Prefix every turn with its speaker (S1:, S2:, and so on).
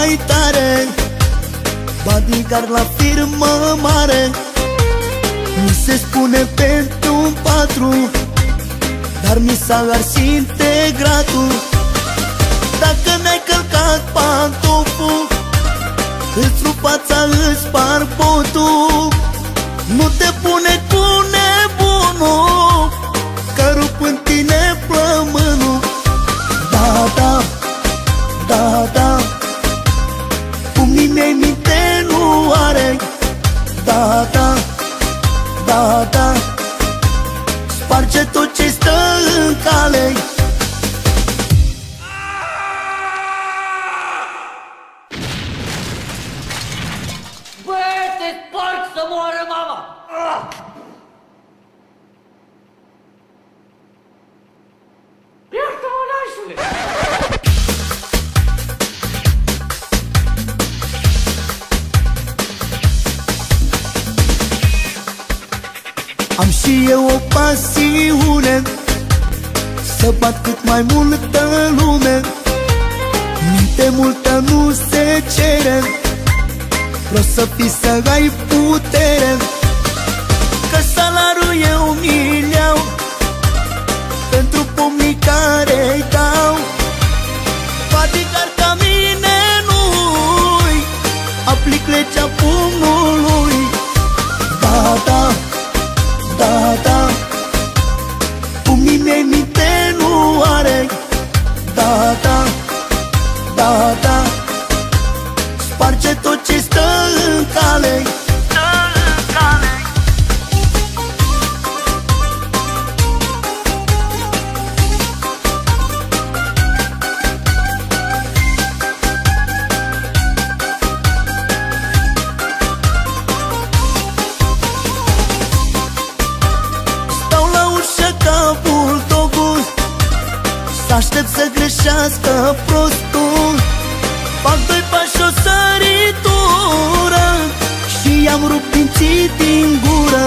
S1: mai tare, bodyguard la firmă mare. Mi se spune pentru un patru, dar mi s-a ars integratul. Dacă mi-ai călcat pantoful, îți rup fața, îți spar botul. Nu te pune cu nebunul, că rup în tine plămânul. Da, da, da, da, pumnii mei minte nu are. Da, da, da, da, sparge tot ce stă în cale.
S2: Bă, te sparg să moară mama! Iartă-mă, nașule!
S1: Am și eu o pasiune, să bat cât mai multă lume. Minte multă nu se cere, vreau să fii, să ai putere. Că salariul eu mi-l iau pentru pomnii care-i dau. Bodyguard ca mine nu-i, aplic legea pumnului. Da, da, da, da, pumnii mei minte nu are. Da, da, da, da, sparge tot ce stă în cale. Stau la ușă ca buldogul, s-aștept să greșească prostul. Fac doi pași, o săritură și i-am rupt dinții din gură.